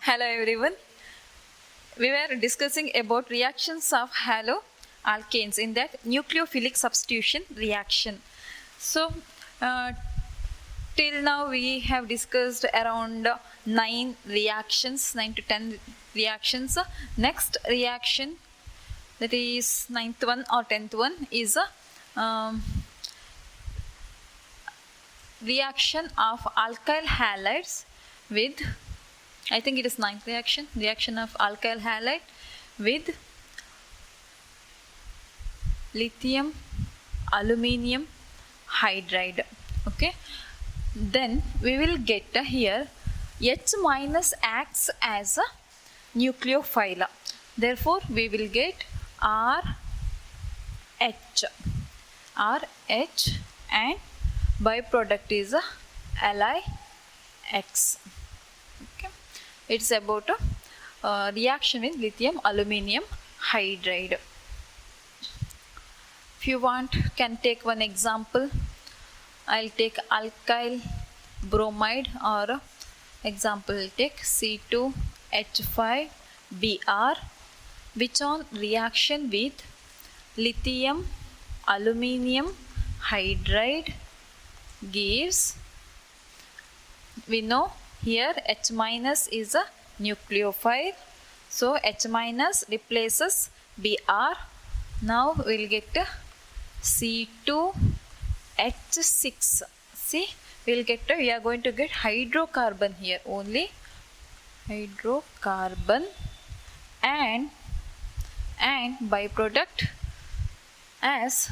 Hello everyone. We were discussing about reactions of haloalkanes in that nucleophilic substitution reaction. So till now we have discussed around 9 to 10 reactions. Next reaction, that is 9th one or 10th one, is a reaction of alkyl halides with, I think it is 9th reaction of alkyl halide with lithium aluminium hydride. Okay, then we will get here H minus acts as a nucleophile, therefore we will get RH and byproduct is a LiX. Okay, it's about a reaction with lithium aluminium hydride. If you want, can take one example. I'll take alkyl bromide, or example I'll take C2H5Br, which on reaction with lithium aluminium hydride gives, we know here H minus is a nucleophile, so H minus replaces Br. Now we'll get C2H6. See, we'll get we are going to get hydrocarbon here, only hydrocarbon, and byproduct as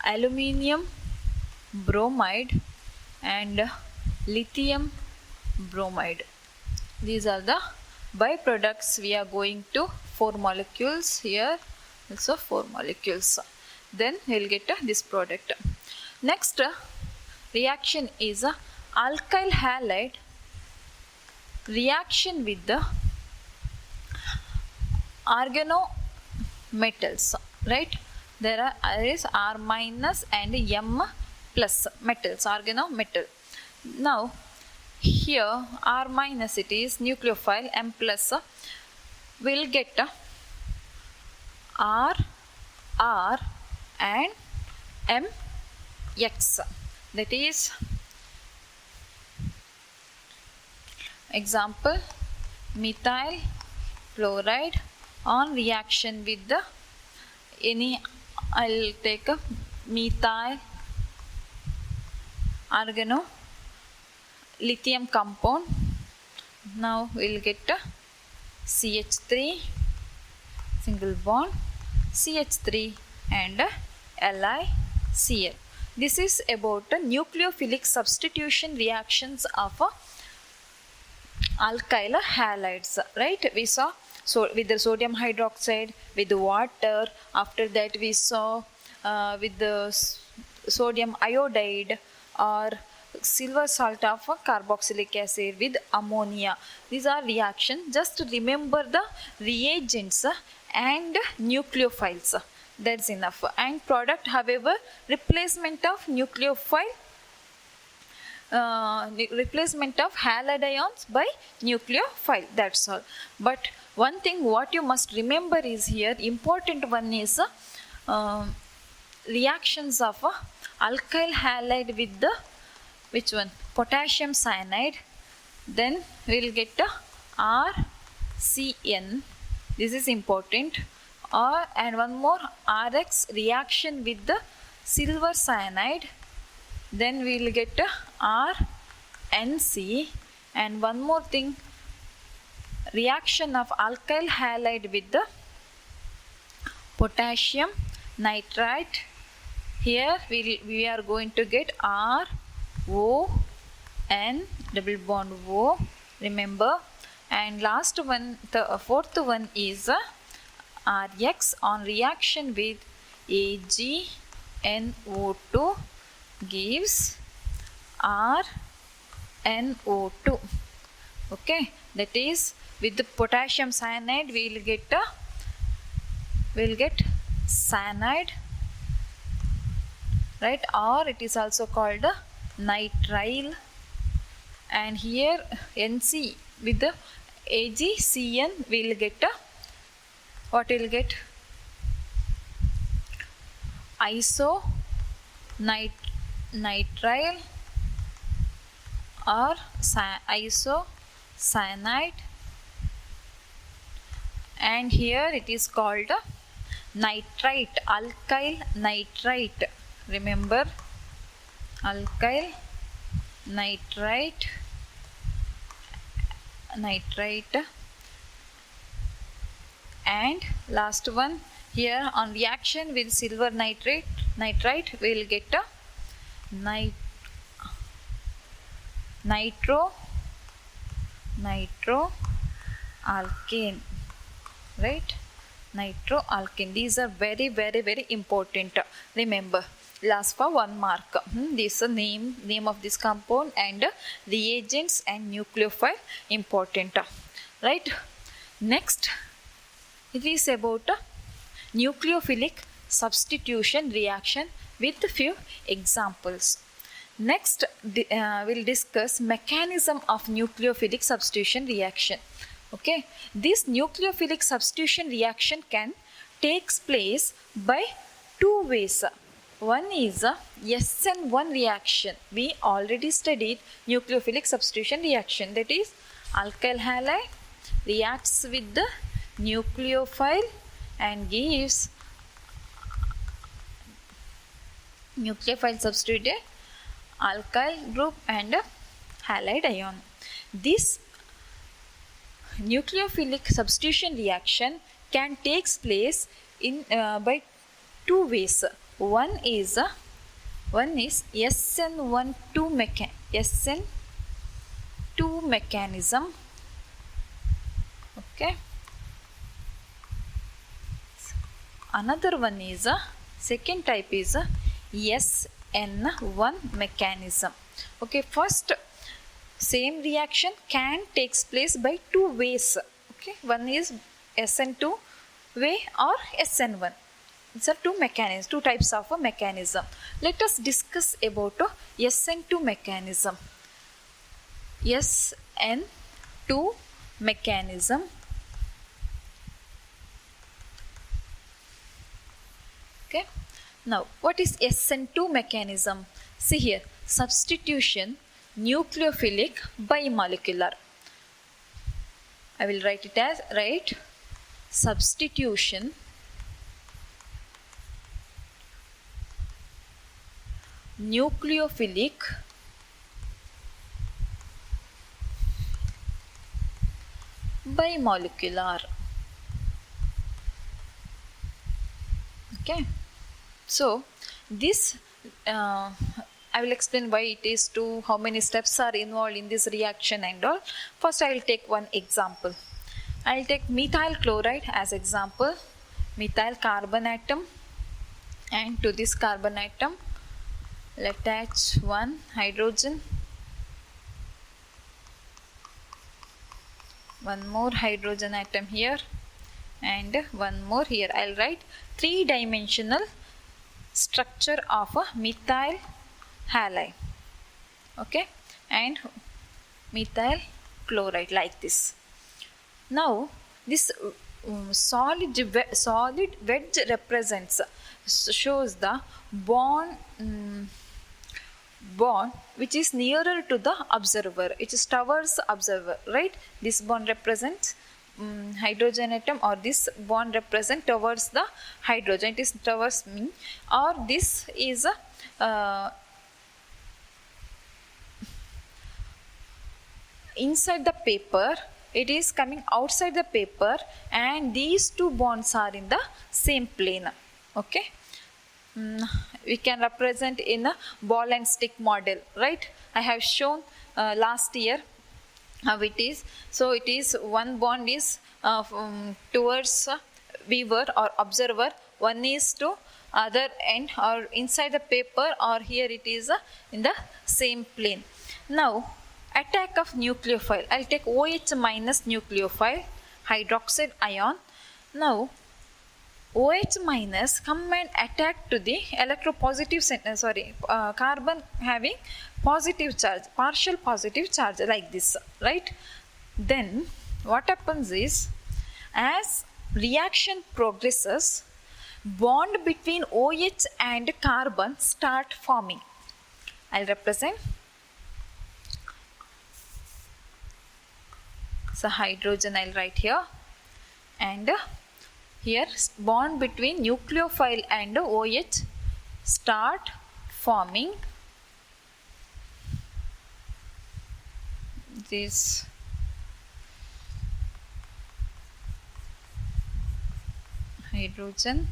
aluminium bromide and lithium bromide. These are the byproducts. We are going to 4 molecules here, also 4 molecules. Then we will get this product. Next reaction is alkyl halide reaction with the organometals, right? There is R minus and M plus metals, organometal. Now here R minus, it is nucleophile, M plus will get R and MX. That is example methyl chloride on reaction with the any, I'll take a methyl organo lithium compound. Now we'll get a CH3 single bond, CH3 and LiCl. This is about the nucleophilic substitution reactions of alkyl halides, right? We saw with the sodium hydroxide, with the water. After that we saw with the sodium iodide or silver salt of carboxylic acid with ammonia. These are reactions. Just remember the reagents and nucleophiles. That's enough. And product, however, replacement of nucleophile, replacement of halide ions by nucleophile. That's all. But one thing what you must remember is here, important one is reactions of alkyl halide with the, which one? Potassium cyanide. Then we will get RCN. This is important. And one more, RX reaction with the silver cyanide. Then we will get RNC. And one more thing, reaction of alkyl halide with the potassium nitrite. Here we are going to get RON double bond O, remember. And last one, the fourth one is RX on reaction with AgNO2 gives RNO2. Okay, that is with the potassium cyanide we will get cyanide, right? Or it is also called nitrile, and here NC with the AgCN will get a, what will get, nitrile or isocyanide, and here it is called nitrite, alkyl nitrite. Remember, alkyl nitrite, and last one here on reaction with silver nitrite we will get a nitroalkane, right? Nitroalkane. These are very, very, very important. Remember, last for 1 mark. This is the name of this compound and reagents and nucleophile important, right? Next, it is about nucleophilic substitution reaction with few examples. Next, we'll discuss mechanism of nucleophilic substitution reaction. Okay, this nucleophilic substitution reaction can takes place by 2 ways. One is a SN1 reaction. We already studied nucleophilic substitution reaction. That is, alkyl halide reacts with the nucleophile and gives nucleophile substituted alkyl group and halide ion. This nucleophilic substitution reaction can takes place in by 2 ways. One is SN2 mechanism. Okay. Another one is second type is SN1 mechanism. Okay, first same reaction can takes place by 2 ways. Okay, one is SN2 way or SN1. These are 2 mechanisms, 2 types of a mechanism. Let us discuss about SN2 mechanism. SN2 mechanism. Okay. Now, what is SN2 mechanism? See here, substitution nucleophilic bimolecular. I will write it as, right, substitution nucleophilic bimolecular. Okay, so this I will explain why it is 2, how many steps are involved in this reaction and all. First, I will take one example. I will take methyl chloride as example. Methyl carbon atom, and to this carbon atom let's attach one hydrogen, one more hydrogen atom here, and one more here. I will write 3-dimensional structure of a methyl halide, okay, and methyl chloride like this. Now this solid wedge represents, shows the bond which is nearer to the observer, it is towards observer, right? This bond represents hydrogen atom, or this bond represent towards the hydrogen, it is towards me, or this is inside the paper, it is coming outside the paper, and these 2 bonds are in the same plane. Okay, we can represent in a ball and stick model, right? I have shown last year how it is. So it is one bond is towards viewer or observer, one is to other end or inside the paper, or here it is in the same plane. Now attack of nucleophile, I will take OH minus nucleophile hydroxide ion. Now OH minus come and attack to the electropositive carbon having positive charge, partial positive charge like this, right? Then what happens is, as reaction progresses, bond between OH and carbon start forming. I'll represent. So hydrogen I'll write here, and here bond between nucleophile and OH start forming. This hydrogen,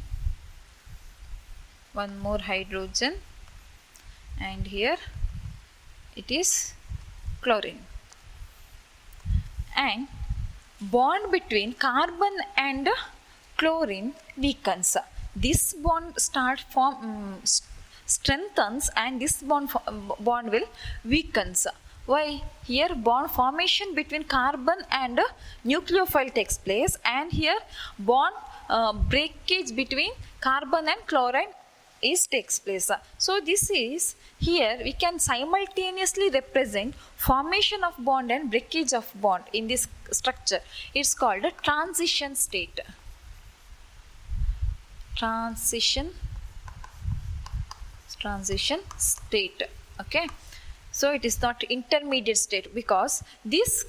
one more hydrogen, and here it is chlorine. And bond between carbon and chlorine weakens. This bond strengthens, and this bond will weakens. Why? Here bond formation between carbon and nucleophile takes place, and here bond breakage between carbon and chlorine takes place. So this is, here we can simultaneously represent formation of bond and breakage of bond in this structure. It's called a transition state. Transition state. Okay, so it is not intermediate state, because this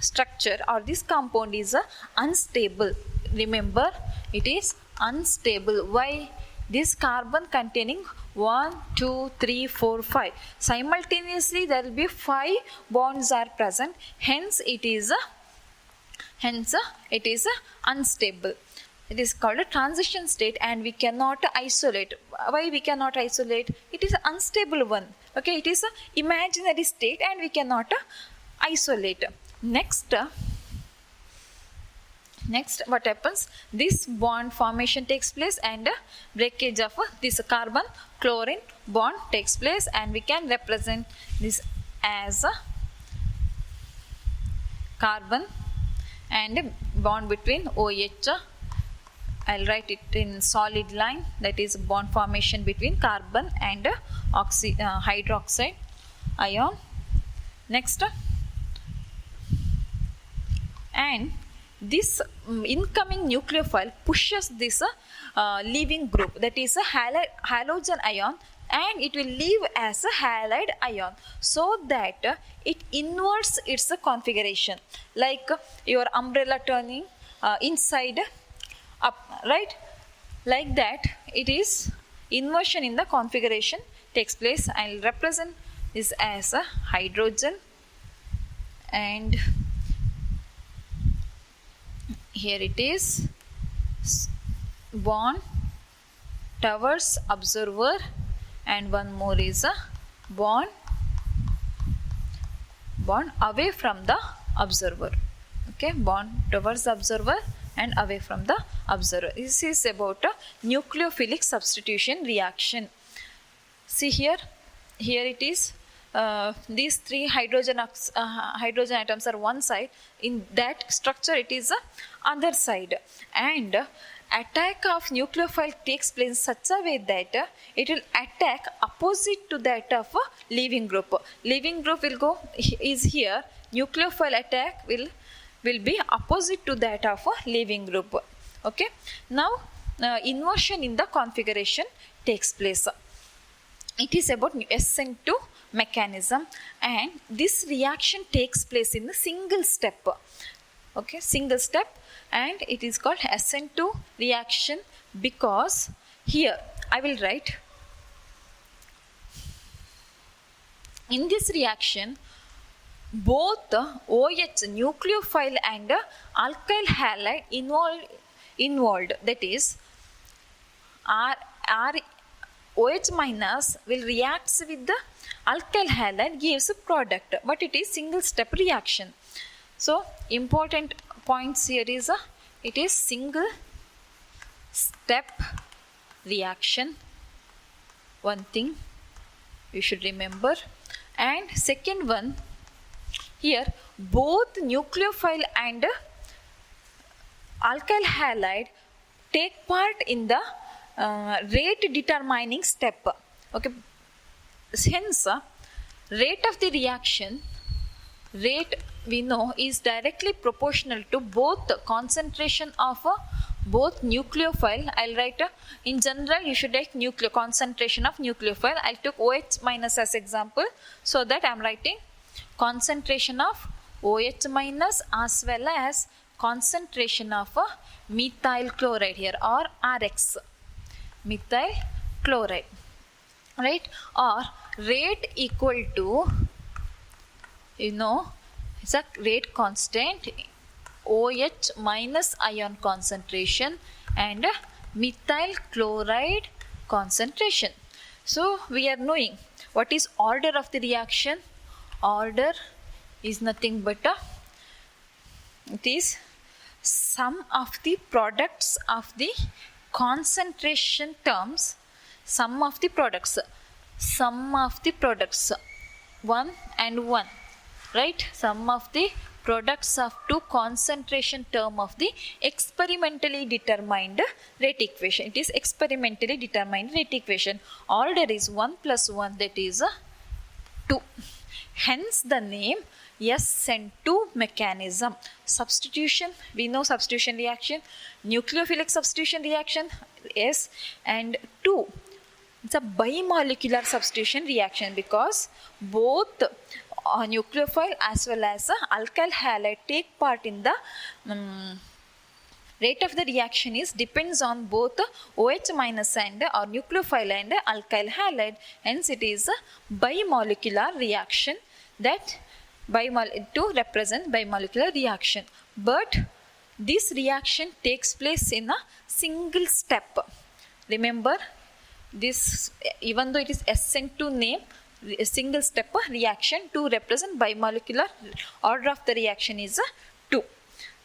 structure or this compound is unstable. Remember, it is unstable. Why? This carbon containing 1, 2, 3, 4, 5. Simultaneously there will be 5 bonds are present. Hence it is unstable. It is called a transition state, and we cannot isolate. Why we cannot isolate? It is an unstable one. Okay, it is an imaginary state, and we cannot isolate. Next, what happens? This bond formation takes place, and breakage of this carbon chlorine bond takes place, and we can represent this as a carbon and bond between OH. I'll write it in solid line, that is bond formation between carbon and hydroxide ion. Next, and this incoming nucleophile pushes this leaving group, that is a halogen ion, and it will leave as a halide ion, so that it inverts its configuration, like your umbrella turning inside up, right? Like that, it is inversion in the configuration takes place. I'll represent this as a hydrogen, and here it is bond towards observer, and one more is a bond away from the observer. Okay, bond towards the observer and away from the observer. This is about a nucleophilic substitution reaction. See here it is, these 3 hydrogen atoms are one side. In that structure, it is the other side, and attack of nucleophile takes place in such a way that it will attack opposite to that of a leaving group. Leaving group will go is here. Nucleophile attack will be opposite to that of a leaving group. Okay, now inversion in the configuration takes place. It is about SN2 mechanism, and this reaction takes place in a single step. Okay, single step, and it is called SN2 reaction, because here I will write, in this reaction both OH nucleophile and alkyl halide involved, that is OH minus will react with the alkyl halide, gives a product, but it is single step reaction. So important points here is it is single step reaction, one thing you should remember. And second one, here both nucleophile and alkyl halide take part in the rate determining step. Okay, hence rate of the reaction, rate we know is directly proportional to both concentration of both nucleophile. I'll write in general you should take concentration of nucleophile. I took OH minus as example, so that I'm writing concentration of OH minus as well as concentration of methyl chloride here, or RX, methyl chloride, right? Or rate equal to, you know, it's a rate constant OH minus ion concentration and methyl chloride concentration. So we are knowing what is order of the reaction. Order is nothing but it is sum of the products of the concentration terms, sum of the products 1 and 1, right? Sum of the products of two concentration term of the experimentally determined rate equation. It is experimentally determined rate equation. Order is 1 plus 1, that is 2. Hence the name SN2 mechanism. Substitution, we know substitution reaction, nucleophilic substitution reaction, S, and 2. It's a bimolecular substitution reaction because both nucleophile as well as alkyl halide take part in the rate of the reaction is depends on both OH minus and or nucleophile and alkyl halide. Hence it is a bimolecular reaction, that to represent bimolecular reaction. But this reaction takes place in a single step. Remember this, even though it is SN2 name, a single step reaction to represent bimolecular, order of the reaction is 2.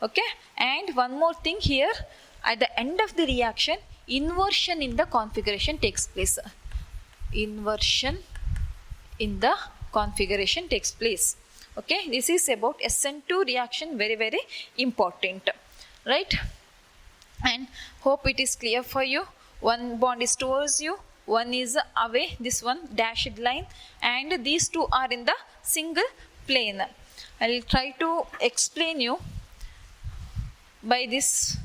Okay, and one more thing here, at the end of the reaction inversion in the configuration takes place. Inversion in the configuration takes place. Okay, this is about SN2 reaction, very very important, right? And hope it is clear for you. One bond is towards you, one is away, this one dashed line, and these two are in the single plane. I will try to explain you by this.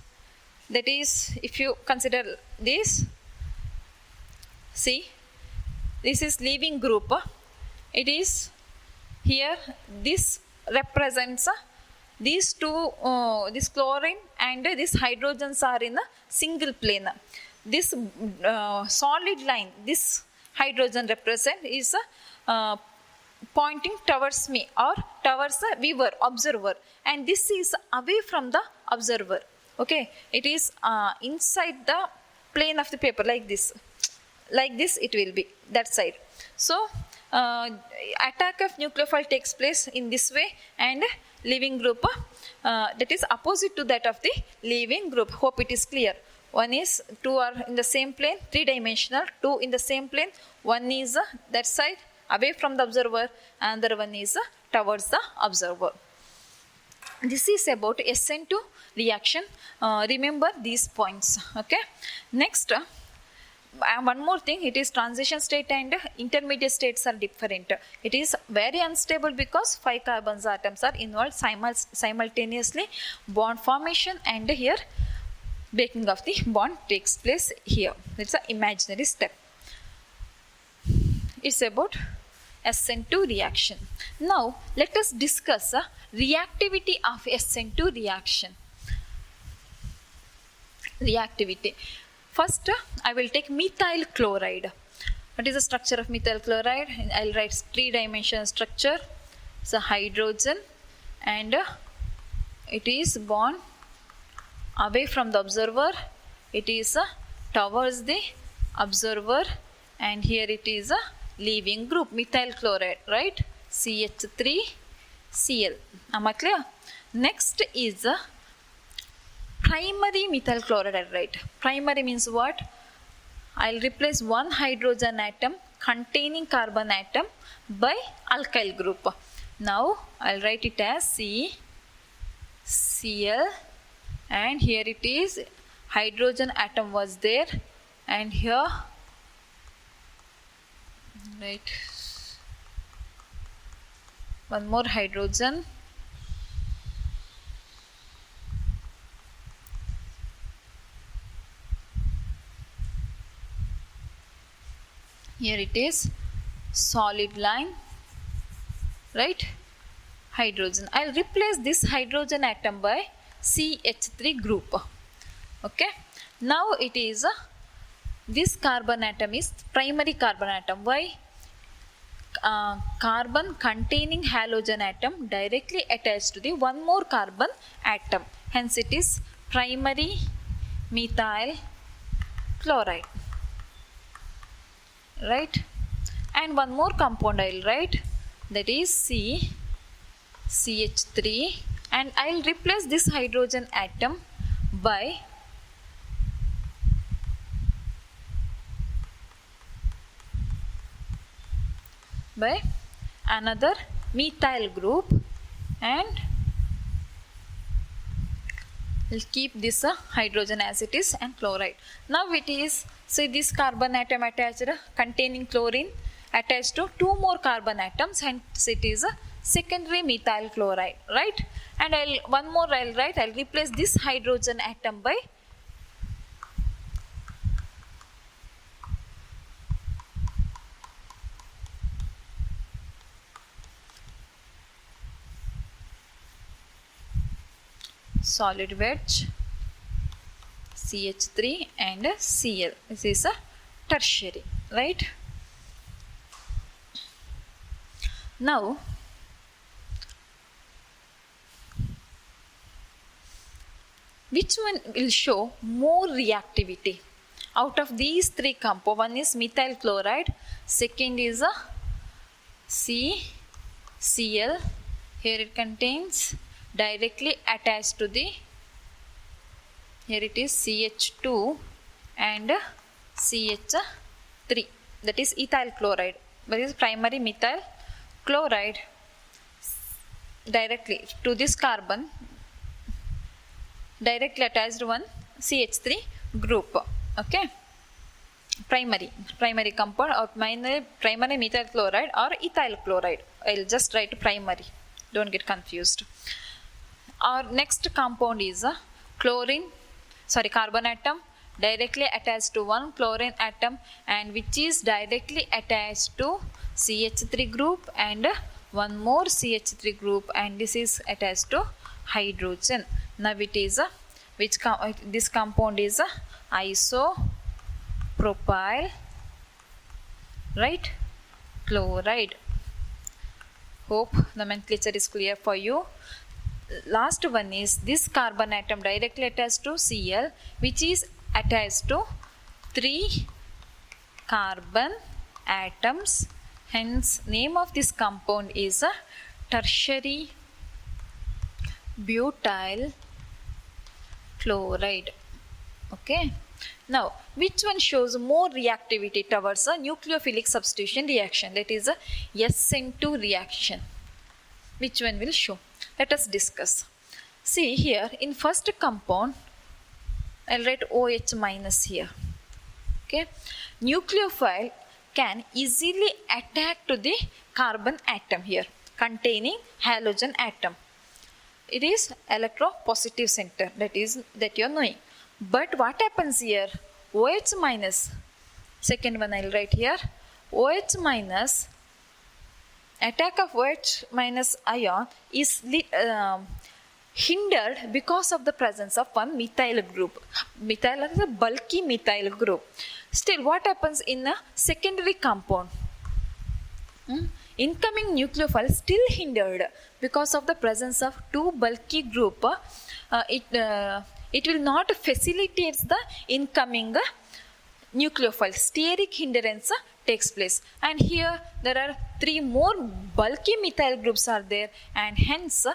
That is, if you consider this, see, this is leaving group. It is here, this represents these two, this chlorine and this hydrogens are in a single plane. This solid line, this hydrogen represent is pointing towards me or towards the viewer, observer, and this is away from the observer. Okay, it is inside the plane of the paper, like this it will be that side. So attack of nucleophile takes place in this way, and leaving group that is opposite to that of the leaving group. Hope it is clear. One is, two are in the same plane, 3-dimensional, two in the same plane. One is that side away from the observer, and other one is towards the observer. This is about SN2 reaction. Remember these points. Okay. Next, one more thing, it is transition state and intermediate states are different. It is very unstable because 5 carbon atoms are involved simultaneously. Bond formation and here breaking of the bond takes place here. It's an imaginary step. It's about SN2 reaction. Now let us discuss reactivity of SN2 reaction. Reactivity. First, I will take methyl chloride. What is the structure of methyl chloride? I'll write 3-dimensional structure. It's a hydrogen and it is bond away from the observer. It is towards the observer, and here it is a leaving group, methyl chloride, right? CH3Cl. Am I clear? Next is primary methyl chloride, right? Primary means what? I'll replace one hydrogen atom containing carbon atom by alkyl group. Now I'll write it as CCl, and here it is hydrogen atom was there, and here, right, one more hydrogen. Here it is, solid line, right, hydrogen. I'll replace this hydrogen atom by CH3 group. Okay, now it is this carbon atom is primary carbon atom. Why? Carbon containing halogen atom directly attached to the one more carbon atom. Hence it is primary methyl chloride. Right? And one more compound I will write, that is CH3, and I will replace this hydrogen atom by another methyl group, and we'll keep this hydrogen as it is, and chloride. Now it is, say this carbon atom attached containing chlorine attached to two more carbon atoms, hence it is a secondary methyl chloride, right? And I'll write, I'll replace this hydrogen atom by solid wedge CH3 and Cl. This is a tertiary, right? Now which one will show more reactivity out of these three compounds? One is methyl chloride, second is a CCl. Here it contains directly attached to the, here it is CH2 and CH3, that is ethyl chloride. That is primary methyl chloride directly to this carbon, directly attached one CH3 group. Okay, primary compound or primary methyl chloride or ethyl chloride. I'll just write primary, don't get confused. Our next compound is a carbon atom directly attached to one chlorine atom, and which is directly attached to CH3 group and one more CH3 group, and this is attached to hydrogen. Now it is this compound is isopropyl, right, chloride. Hope the nomenclature is clear for you. Last one is this carbon atom directly attached to Cl, which is attached to 3 carbon atoms. Hence name of this compound is a tertiary butyl chloride. Okay. Now which one shows more reactivity towards a nucleophilic substitution reaction, that is a SN2 reaction? Which one will show? Let us discuss. See here in first compound, I'll write OH minus here. Okay, nucleophile can easily attack to the carbon atom here containing halogen atom. It is electropositive center, that you are knowing. But what happens here? OH minus, second one I'll write here, OH minus, attack of OH minus ion is hindered because of the presence of one methyl group. Methyl is a bulky methyl group. Still, what happens in a secondary compound? Incoming nucleophile still hindered because of the presence of two bulky group. It will not facilitate the incoming nucleophile. Steric hindrance takes place, and here there are 3 more bulky methyl groups are there, and hence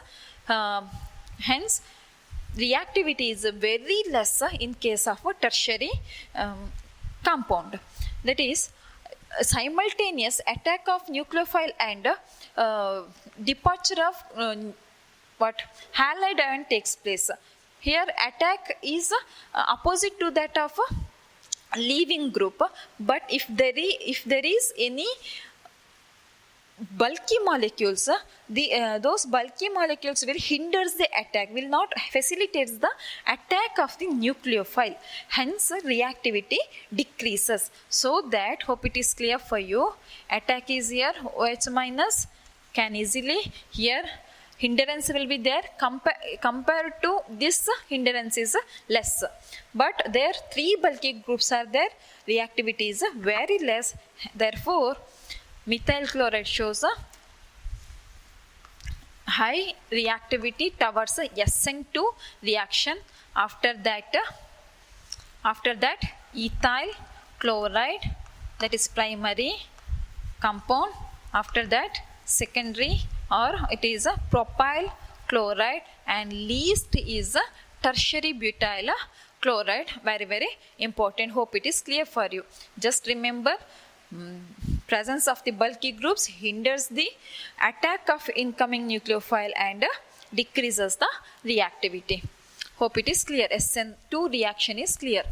reactivity is very less in case of a tertiary compound. That is, simultaneous attack of nucleophile and departure of halide ion takes place. Here attack is opposite to that of leaving group, but if there is any bulky molecules, those bulky molecules will hinders the attack, will not facilitates the attack of the nucleophile. Hence, reactivity decreases. So that, hope it is clear for you. Attack is here, OH minus can easily, here hindrance will be there, compared to this hindrance is less. But there 3 bulky groups are there, reactivity is very less. Therefore, methyl chloride shows a high reactivity towards SN2 reaction. After that ethyl chloride, that is primary compound. After that secondary, or it is a propyl chloride, and least is a tertiary butyl chloride. Very, very important. Hope it is clear for you. Just remember, presence of the bulky groups hinders the attack of incoming nucleophile and decreases the reactivity. Hope it is clear. SN2 reaction is clear.